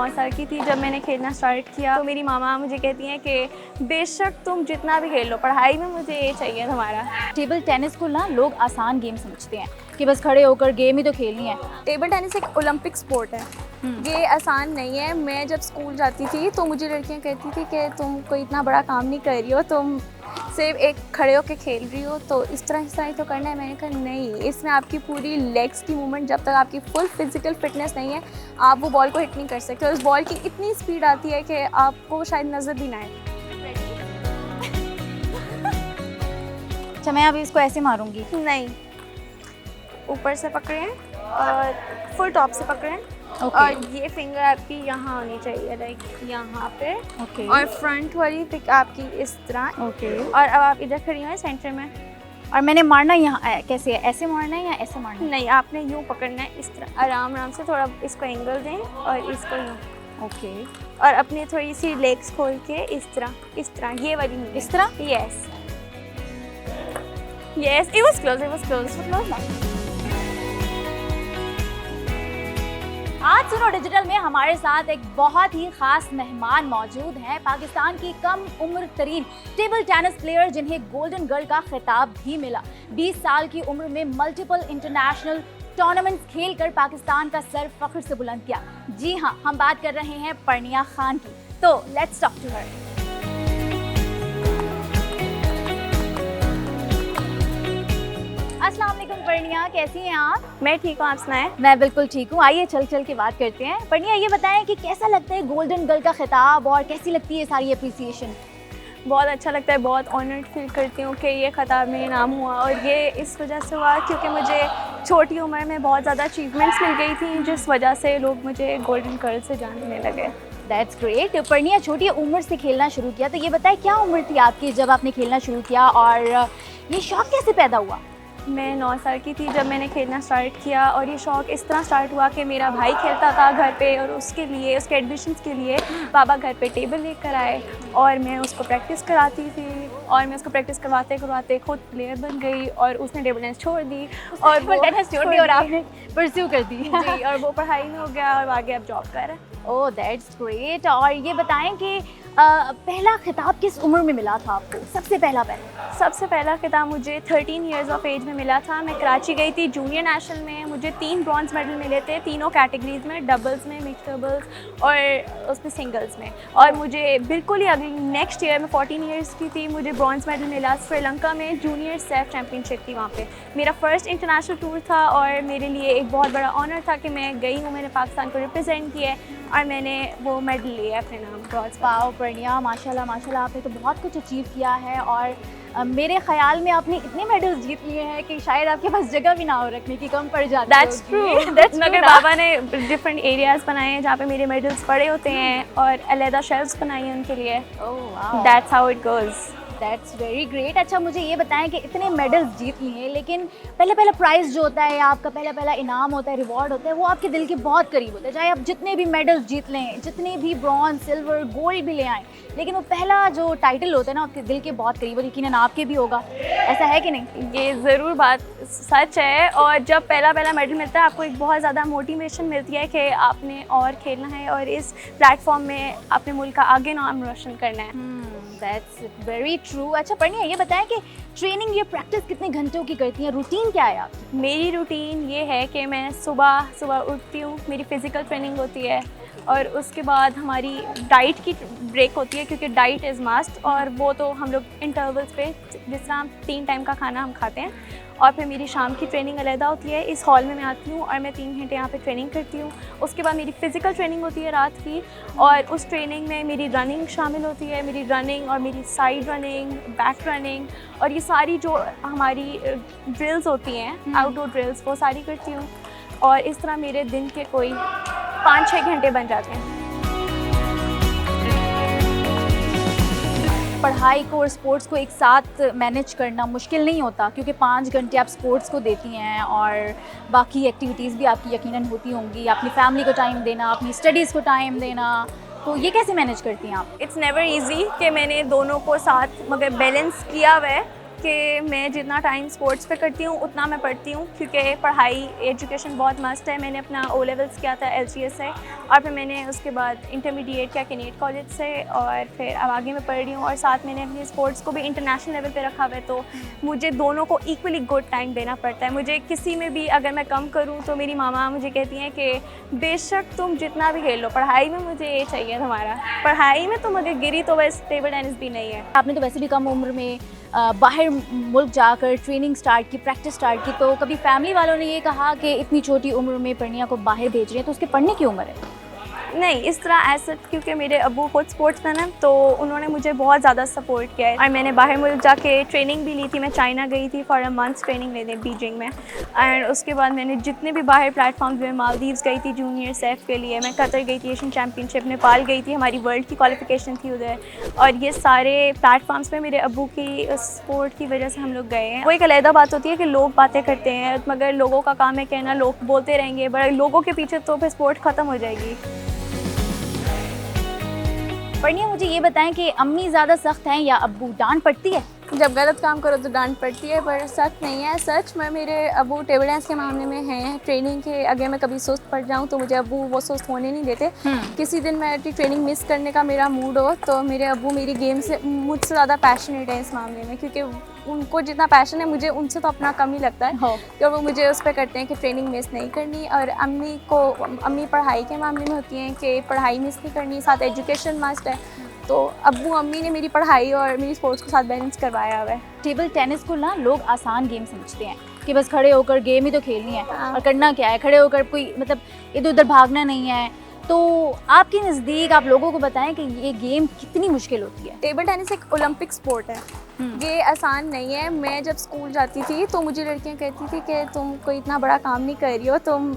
9 साल की थी जब मैंने खेलना स्टार्ट किया, तो मेरी मामा मुझे कहती हैं कि बेशक तुम जितना भी खेल लो, पढ़ाई में मुझे ये चाहिए तुम्हारा। टेबल टेनिस को ना लोग आसान गेम समझते हैं कि बस खड़े होकर गेम ही तो खेलनी है। टेबल टेनिस एक ओलंपिक स्पोर्ट है, ये आसान नहीं है। मैं जब स्कूल जाती थी तो मुझे लड़कियां कहती थी कि तुम कोई इतना बड़ा काम नहीं कर रही हो, तुम सिर्फ एक खड़े होकर खेल रही हो, तो इस तरह ही तो करना है। मैंने कहा नहीं, इसमें आपकी पूरी लेग्स की मूवमेंट, जब तक आपकी फुल फिजिकल फिटनेस नहीं है आप वो बॉल को हिट नहीं कर सकते। और उस बॉल की इतनी स्पीड आती है कि आपको शायद नज़र भी ना आए। अच्छा, मैं अभी इसको ऐसे मारूंगी? नहीं, ऊपर से पकड़ें और फुल टॉप से पकड़ें। और ये फिंगर आपकी यहाँ होनी चाहिए, लाइक यहाँ पे। और फ्रंट वाली पिक आपकी इस तरह। और अब आप इधर खड़ी हैं सेंटर में, और मैंने मारना यहाँ कैसे है? ऐसे मारना है या ऐसे मारना है? नहीं, आपने यूँ पकड़ना है, इस तरह आराम आराम से। थोड़ा इसको एंगल दें और इसको यूँ। और अपनी थोड़ी सी लेग्स खोल के इस तरह ये वाली नहीं, इस तरह। Yes it was close. आज सुनो डिजिटल में हमारे साथ एक बहुत ही खास मेहमान मौजूद हैं, पाकिस्तान की कम उम्र तरीन टेबल टेनिस प्लेयर जिन्हें गोल्डन गर्ल का खिताब भी मिला। 20 साल की उम्र में मल्टीपल इंटरनेशनल टूर्नामेंट्स खेलकर पाकिस्तान का सर फख्र से बुलंद किया। जी हाँ, हम बात कर रहे हैं पर्निया खान की। तो लेट्स टॉक टू हर। अस्सलाम वालेकुम पर्निया, कैसी हैं आप? मैं ठीक हूँ, आप सुनाएं? मैं बिल्कुल ठीक हूँ। आइए चल के बात करते हैं। पर्निया, ये बताएं कि कैसा लगता है गोल्डन गर्ल का खिताब और कैसी लगती है सारी अप्रिसिएशन? बहुत अच्छा लगता है, बहुत ऑनर्ड फील करती हूँ कि ये खिताब मेरे नाम हुआ। और ये इस वजह से हुआ क्योंकि मुझे छोटी उम्र में बहुत ज़्यादा अचीवमेंट्स मिल गई थी, जिस वजह से लोग मुझे गोल्डन गर्ल से जानने लगे। That's great. पर्निया, छोटी उम्र से खेलना शुरू किया, तो ये बताएं क्या उम्र थी आपकी जब आपने खेलना शुरू किया और ये शौक़ कैसे पैदा हुआ? मैं 9 साल की थी जब मैंने खेलना स्टार्ट किया। और ये शौक़ इस तरह स्टार्ट हुआ कि मेरा भाई खेलता था घर पे, और उसके एडमिशन्स के लिए पापा घर पे टेबल लेकर आए और मैं उसको प्रैक्टिस कराती थी। और मैं उसको प्रैक्टिस करवाते करवाते खुद प्लेयर बन गई, और उसने टेबल टेनिस छोड़ दी और वो टेनिस छोड़ दी और आपने परस्यू कर दी। जी, और वो पढ़ाई में हो गया और आगे अब जॉब कर रहे हैं। Oh that's great. और ये बताएं कि पहला खिताब किस उम्र में मिला था आपको? सबसे पहला खिताब मुझे 13 इयर्स ऑफ एज में मिला था। मैं कराची गई थी जूनियर नेशनल में, मुझे 3 ब्रॉन्ज मेडल मिले थे, तीनों कैटेगरीज में, डबल्स में, मिक्स डबल्स और उसमें सिंगल्स में। और मुझे बिल्कुल ही अगली नेक्स्ट ईयर में 14 इयर्स की थी, मुझे ब्रॉन्ज मेडल मिला श्रीलंका में, जूनियर सेफ चैम्पियनशिप थी वहाँ पे। मेरा फर्स्ट इंटरनेशनल टूर था और मेरे लिए एक बहुत बड़ा ऑनर था कि मैं गई हूँ, मैंने पाकिस्तान को रिप्रेजेंट किया है और मैंने वो मेडल लिया अपने नाम। वाओ पर्निया, माशाल्लाह माशाल्लाह, आपने तो बहुत कुछ अचीव किया है। और मेरे ख्याल में आपने इतने मेडल्स जीत लिए हैं कि शायद आपके पास जगह भी ना हो रखने की, कम पड़ जाती है। That's true। मगर बाबा ने डिफरेंट एरियाज़ बनाए हैं जहाँ पे मेरे मेडल्स पड़े होते हैं और अलहदा शेल्फ्स बनाई हैं उनके लिए। That's how it goes। That's very great. अच्छा, मुझे ये बताएं कि इतने मेडल्स जीत लिए, लेकिन पहला प्राइज़ जो होता है, आपका पहला इनाम होता है, रिवॉर्ड होता है, वो आपके दिल के बहुत करीब होता है। चाहे आप जितने भी मेडल्स जीत लें, जितने भी ब्रॉन्ज, सिल्वर, गोल्ड भी ले आएँ, लेकिन वो पहला जो टाइटल होता है ना, आपके दिल के बहुत करीब होता है। यकीनन आपके भी होगा, ऐसा है कि नहीं? ये ज़रूर बात सच है। और जब पहला मेडल मिलता है, आपको एक बहुत ज़्यादा मोटिवेशन मिलती है कि आपने और खेलना है और इस प्लेटफॉर्म में अपने मुल्क का आगे नाम रोशन करना है। That's very true. अच्छा पर्निया, ये बताएं कि ट्रेनिंग, ये प्रैक्टिस कितने घंटों की करती हैं? रूटीन क्या है आपकी? मेरी रूटीन ये है कि मैं सुबह उठती हूँ, मेरी फ़िज़िकल ट्रेनिंग होती है और उसके बाद हमारी डाइट की ब्रेक होती है क्योंकि डाइट इज़ मस्ट। और वो तो हम लोग इंटरवल्स पे, जिस तरह हम 3 टाइम का खाना हम खाते हैं। और फिर मेरी शाम की ट्रेनिंग अलहदा होती है। इस हॉल में मैं आती हूँ और मैं 3 घंटे यहाँ पे ट्रेनिंग करती हूँ। उसके बाद मेरी फ़िज़िकल ट्रेनिंग होती है रात की, और उस ट्रेनिंग में मेरी रनिंग शामिल होती है, मेरी रनिंग और मेरी साइड रनिंग, बैक रनिंग, और ये सारी जो हमारी ड्रिल्स होती हैं, आउटडोर ड्रिल्स, वो सारी करती हूँ। और इस तरह मेरे दिन के कोई 5-6 घंटे बन जाते हैं। पढ़ाई को और स्पोर्ट्स को एक साथ मैनेज करना मुश्किल नहीं होता, क्योंकि 5 घंटे आप स्पोर्ट्स को देती हैं और बाकी एक्टिविटीज़ भी आपकी यकीनन होती होंगी, अपनी फैमिली को टाइम देना, अपनी स्टडीज़ को टाइम देना, तो ये कैसे मैनेज करती हैं आप? इट्स नेवर ईजी कि मैंने दोनों को साथ मगर बैलेंस किया हुआ है। कि मैं जितना टाइम स्पोर्ट्स पे करती हूँ उतना मैं पढ़ती हूँ, क्योंकि पढ़ाई एजुकेशन बहुत मस्त है। मैंने अपना ओ लेवल्स किया था LGS से, और फिर मैंने उसके बाद इंटरमीडिएट किया कैनेट कॉलेज से, और फिर अब आगे मैं पढ़ रही हूँ। और साथ मैंने अपने स्पोर्ट्स को भी इंटरनेशनल लेवल पे रखा हुआ है, तो मुझे दोनों को इक्वली गुड टाइम देना पड़ता है। मुझे किसी में भी अगर मैं कम करूँ तो मेरी मामा मुझे कहती हैं कि बेशक तुम जितना भी खेल लो, पढ़ाई में मुझे ये चाहिए तुम्हारा, पढ़ाई में तुम अगर गिरी तो बस टेबल टेनिस भी नहीं है। आपने तो वैसे भी कम उम्र में बाहर मुल्क जाकर ट्रेनिंग स्टार्ट की, प्रैक्टिस स्टार्ट की, तो कभी फैमिली वालों ने ये कहा कि इतनी छोटी उम्र में पर्णिया को बाहर भेज रही है, तो उसके पढ़ने की उम्र है? नहीं, इस तरह ऐसा, क्योंकि मेरे अब्बू खुद स्पोर्ट्समैन हैं, तो उन्होंने मुझे बहुत ज़्यादा सपोर्ट किया है। और मैंने बाहर मुल्क जाके ट्रेनिंग भी ली थी। मैं चाइना गई थी फॉर अ मंथ्स ट्रेनिंग लेने बीजिंग में, एंड उसके बाद मैंने जितने भी बाहर प्लेटफॉर्म्स में, मालदीव्स गई थी जूनियर सेफ के लिए, मैं कतर गई थी एशियन चैम्पियनशिप, नेपाल गई थी, हमारी वर्ल्ड की क्वालिफिकेशन थी उधर। और ये सारे प्लेटफॉर्म्स पे मेरे अब्बू की सपोर्ट की वजह से हम लोग गए हैं। वो एक अलग बात होती है कि लोग बातें करते हैं, मगर लोगों का काम है कहना, लोग बोलते रहेंगे, बट लोगों के पीछे तो फिर स्पोर्ट ख़त्म हो जाएगी। पर्णिया, मुझे ये बताएं कि अम्मी ज़्यादा सख्त हैं या अब्बू? डांट पड़ती है? जब गलत काम करो तो डांट पड़ती है, पर सच नहीं है। सच में मेरे अब्बू टेबल टेनिस के मामले में हैं। ट्रेनिंग के अगर मैं कभी सुस्त पड़ जाऊँ तो मुझे अब्बू वो सुस्त होने नहीं देते। किसी दिन मैं ट्रेनिंग मिस करने का मेरा मूड हो तो मेरे अब्बू मेरी गेम से मुझसे ज़्यादा पैशनेट है इस मामले में, क्योंकि उनको जितना पैशन है मुझे उनसे तो अपना कम ही लगता है। और वो मुझे उस पर करते हैं कि ट्रेनिंग मिस नहीं करनी। और अम्मी पढ़ाई के मामले में होती हैं कि पढ़ाई मिस नहीं करनी, साथ एजुकेशन मस्ट है। तो अब्बू अम्मी ने मेरी पढ़ाई और मेरी स्पोर्ट्स के साथ बैलेंस करवाया हुआ है। टेबल टेनिस को ना लोग आसान गेम समझते हैं कि बस खड़े होकर गेम ही तो खेलनी है, और करना क्या है, खड़े होकर कोई मतलब इधर उधर भागना नहीं है। तो आपके नज़दीक आप लोगों को बताएं कि ये गेम कितनी मुश्किल होती है? टेबल टेनिस एक ओलंपिक स्पोर्ट है, ये आसान नहीं है। मैं जब स्कूल जाती थी तो मुझे लड़कियां कहती थी कि तुम कोई इतना बड़ा काम नहीं कर रही हो, तुम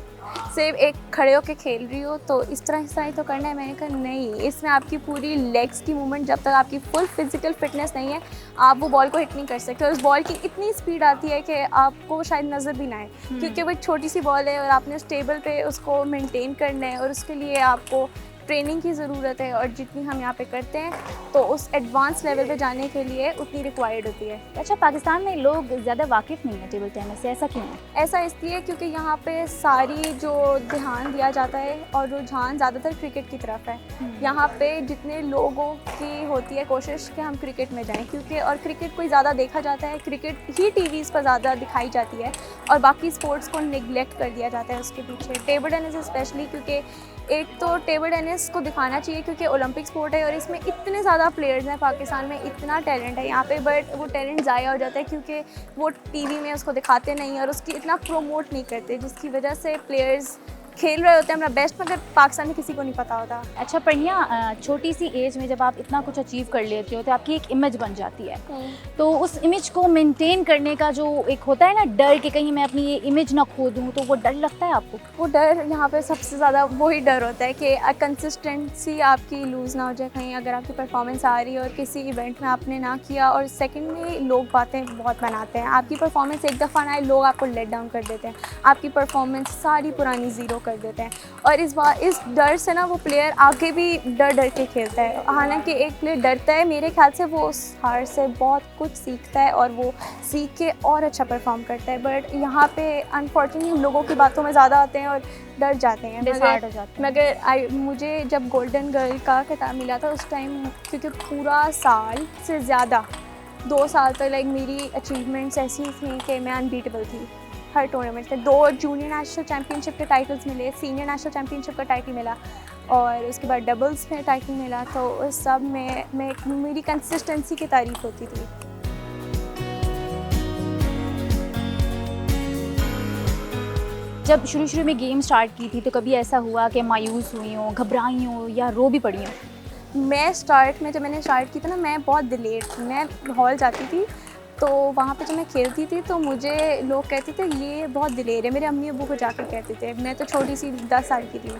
सिर्फ एक खड़े होकर खेल रही हो, तो इस तरह ही तो करना है। मैंने कहा नहीं, इसमें आपकी पूरी लेग्स की मूवमेंट, जब तक आपकी फुल फिजिकल फिटनेस नहीं है आप वो बॉल को हिट नहीं कर सकते। और उस बॉल की इतनी स्पीड आती है कि आपको शायद नज़र भी ना आए, क्योंकि वो एक छोटी सी बॉल है और आपने उस टेबल पे उसको मेंटेन करना है, और उसके लिए आपको ट्रेनिंग की ज़रूरत है। और जितनी हम यहाँ पे करते हैं तो उस एडवांस लेवल पे जाने के लिए उतनी रिक्वायर्ड होती है। अच्छा, पाकिस्तान में लोग ज़्यादा वाकिफ़ नहीं है टेबल टेनिस से, ऐसा क्यों है? ऐसा इसलिए क्योंकि यहाँ पे सारी जो ध्यान दिया जाता है और रुझान ज़्यादातर क्रिकेट की तरफ है। यहाँ पे जितने लोगों की होती है कोशिश कि हम क्रिकेट में जाएं, क्योंकि और क्रिकेट को ज़्यादा देखा जाता है, क्रिकेट ही टीवीज़ पर ज़्यादा दिखाई जाती है और बाकी स्पोर्ट्स को निगलेक्ट कर दिया जाता है उसके पीछे। टेबल टेनिस स्पेशली, क्योंकि एक तो टेबल टेनिस को दिखाना चाहिए क्योंकि ओलंपिक स्पोर्ट है और इसमें इतने ज़्यादा प्लेयर्स हैं, पाकिस्तान में इतना टैलेंट है यहाँ पे, बट वो टैलेंट ज़ाया हो जाता है क्योंकि वो टीवी में उसको दिखाते नहीं और उसकी इतना प्रोमोट नहीं करते, जिसकी वजह से प्लेयर्स खेल रहे होते हैं अपना बेस्ट, मगर पाकिस्तान में किसी को नहीं पता होता। अच्छा पर्णिया, छोटी सी एज में जब आप इतना कुछ अचीव कर लेते हो तो आपकी एक इमेज बन जाती है, तो उस इमेज को मेंटेन करने का जो एक होता है ना डर कि कहीं मैं अपनी ये इमेज ना खो दूँ, तो वो डर लगता है आपको? वो डर यहाँ पे सबसे ज़्यादा वही डर होता है कि कंसिस्टेंसी आपकी लूज़ ना हो जाए कहीं, अगर आपकी परफॉर्मेंस आ रही है और किसी इवेंट में आपने ना किया। और सेकेंडली लोग बातें बहुत बनाते हैं, आपकी परफॉर्मेंस एक दफ़ा ना आए लोग आपको लेट डाउन कर देते हैं, आपकी परफॉर्मेंस सारी पुरानी ज़ीरो कर देते हैं। और इस डर से ना वो प्लेयर आगे भी डर डर के खेलता है। हालांकि एक प्लेयर डरता है, मेरे ख्याल से वो उस हार से बहुत कुछ सीखता है और वो सीख के और अच्छा परफॉर्म करता है। बट यहाँ पे अनफॉर्चुनेटली हम लोगों की बातों में ज़्यादा आते हैं और डर जाते हैं, मगर मुझे जब गोल्डन गर्ल का खिताब मिला था उस टाइम, क्योंकि पूरा साल से ज़्यादा 2 साल तक लाइक मेरी अचीवमेंट्स ऐसी थी कि मैं अनबीटेबल थी हर टूर्नामेंट में। 2 जूनियर नेशनल चैम्पियनशिप के टाइटल्स मिले, सीनियर नेशनल चैम्पियनशिप का टाइटल मिला और उसके बाद डबल्स में टाइटल मिला, तो उस सब में मेरी कंसिस्टेंसी की तारीफ होती थी। जब शुरू में गेम स्टार्ट की थी तो कभी ऐसा हुआ कि मायूस हुई हो, घबराई हो या रो भी पड़ी हो? मैं जब मैंने स्टार्ट की थी ना, मैं बहुत दिलेर थी। मैं हॉल जाती थी तो वहाँ पे जब मैं खेलती थी तो मुझे लोग कहते थे ये बहुत दिलेर है, मेरे अम्मी अब्बू को जाकर कहते थे। मैं तो छोटी सी 10 साल की थी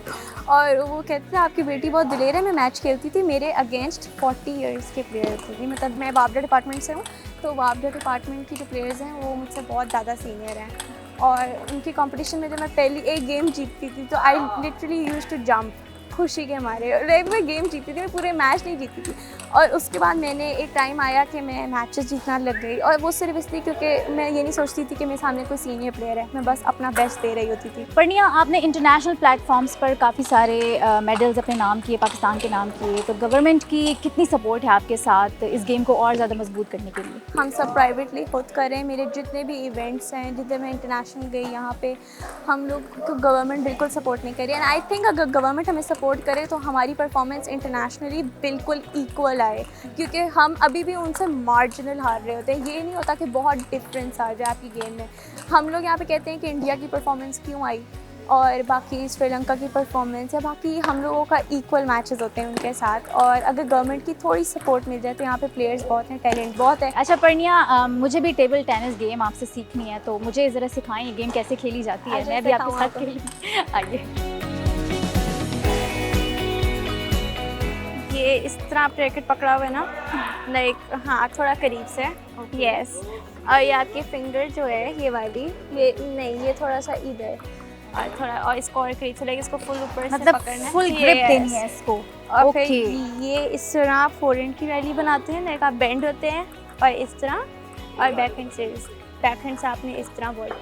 और वो कहते थे आपकी बेटी बहुत दिलेर है। मैं मैच खेलती थी, मेरे अगेंस्ट 40 इयर्स के प्लेयर थे, मतलब मैं वापडा डिपार्टमेंट से हूँ, तो वापडा डिपार्टमेंट की जो प्लेयर्स हैं वो मुझसे बहुत ज़्यादा सीनियर हैं। और उनकी कंपटीशन में जब मैं पहली एक गेम जीतती थी तो I literally used to jump खुशी के मारे। लाइक मैं गेम जीती थी, मैं पूरे मैच नहीं जीती थी। और उसके बाद मैंने एक टाइम आया कि मैं मैचेस जीतना लग गई, और वो सिर्फ इसलिए क्योंकि मैं ये नहीं सोचती थी कि मेरे सामने कोई सीनियर प्लेयर है, मैं बस अपना बेस्ट दे रही होती थी। परनिया, आपने इंटरनेशनल प्लेटफॉर्म्स पर काफ़ी सारे मेडल्स अपने नाम किए, पाकिस्तान के नाम किए, तो गवर्नमेंट की कितनी सपोर्ट है आपके साथ इस गेम को और ज़्यादा मजबूत करने के लिए? हम सब प्राइवेटली खुद करें। मेरे जितने भी इवेंट्स हैं, जितने मैं इंटरनेशनल गई यहाँ पे, हम लोग को गवर्नमेंट बिल्कुल सपोर्ट नहीं करी। एंड आई थिंक अगर गवर्नमेंट हमें सपोर्ट करे तो हमारी परफॉर्मेंस इंटरनेशनली बिल्कुल इक्वल आए, क्योंकि हम अभी भी उनसे मार्जिनल हार रहे होते हैं। ये नहीं होता कि बहुत डिफरेंस आ जाए आपकी गेम में। हम लोग यहाँ पे कहते हैं कि इंडिया की परफॉर्मेंस क्यों आई और बाकी श्रीलंका की परफॉर्मेंस, या बाकी हम लोगों का इक्वल मैचेस होते हैं उनके साथ। और अगर गवर्नमेंट की थोड़ी सपोर्ट मिल जाए तो यहाँ पे प्लेयर्स बहुत हैं, टैलेंट बहुत है। अच्छा परनिया, मुझे भी टेबल टेनिस गेम आपसे सीखनी है, तो मुझे ज़रा सिखाएं ये गेम कैसे खेली जाती है। मैं भी आपके साथ खेलूँ। आइए। ये इस तरह आप रैकेट पकड़ा हुआ है ना, लाइक हाँ थोड़ा करीब से, यस। और ये आपकी फिंगर जो है ये वाली, ये नहीं, ये थोड़ा सा इधर, और थोड़ा और इसको और करीब से, लाइक इसको फुल ऊपर से पकड़ना है, फुल ग्रिप देनी है इसको। और फिर ये इस तरह आप फोरहैंड की रैली बनाते हैं, लाइक आप बेंड होते हैं और इस तरह, और बैकहैंड से आपने इस तरह बॉल,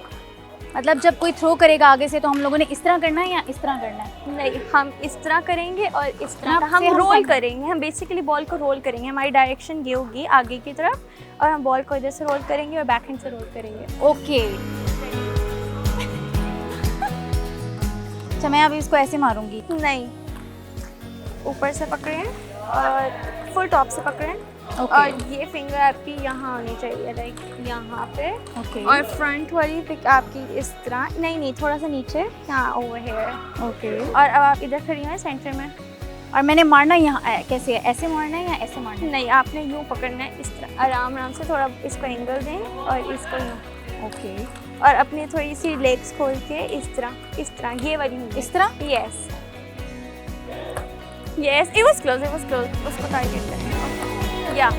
मतलब जब कोई थ्रो करेगा आगे से तो हम लोगों ने इस तरह करना है या इस तरह करना है? नहीं, हम इस तरह करेंगे और इस तरह हम रोल करेंगे। हम बेसिकली बॉल को रोल करेंगे, हमारी डायरेक्शन ये होगी आगे की तरफ, और हम बॉल को इधर से रोल करेंगे और बैकहैंड से रोल करेंगे। ओके। अच्छा, मैं अभी इसको ऐसे मारूंगी? नहीं, ऊपर से पकड़ें और फुल टॉप से पकड़ें। और ये फिंगर आपकी यहाँ होनी चाहिए, लाइक यहाँ पे। और फ्रंट वाली पिक आपकी इस तरह, नहीं थोड़ा सा नीचे, यहाँ ओवर हेयर। ओके। और अब आप इधर खड़ी हैं सेंटर में, और मैंने मारना यहाँ कैसे है? ऐसे मारना है या ऐसे मारना है? नहीं, आपने यूँ पकड़ना है, इस तरह आराम से थोड़ा इसको एंगल दें और इसको यूँ। ओके। और अपनी थोड़ी सी लेग्स खोल के इस तरह ये वाली, इस तरह। यस, इट वाज क्लोज, उसको टारगेट करें या।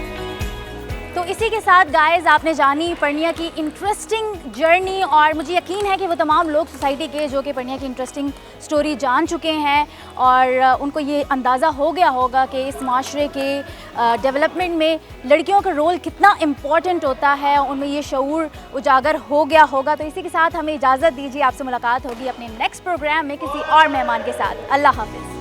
तो इसी के साथ गाइस, आपने जानी परनिया की इंटरेस्टिंग जर्नी, और मुझे यकीन है कि वो तमाम लोग सोसाइटी के जो कि परनिया की इंटरेस्टिंग स्टोरी जान चुके हैं, और उनको ये अंदाज़ा हो गया होगा कि इस माशरे के डेवलपमेंट में लड़कियों का रोल कितना इम्पॉर्टेंट होता है, उनमें ये शऊर उजागर हो गया होगा। तो इसी के साथ हमें इजाज़त दीजिए, आपसे मुलाकात होगी अपने नेक्स्ट प्रोग्राम में किसी और मेहमान के साथ। अल्लाह हाफिज़।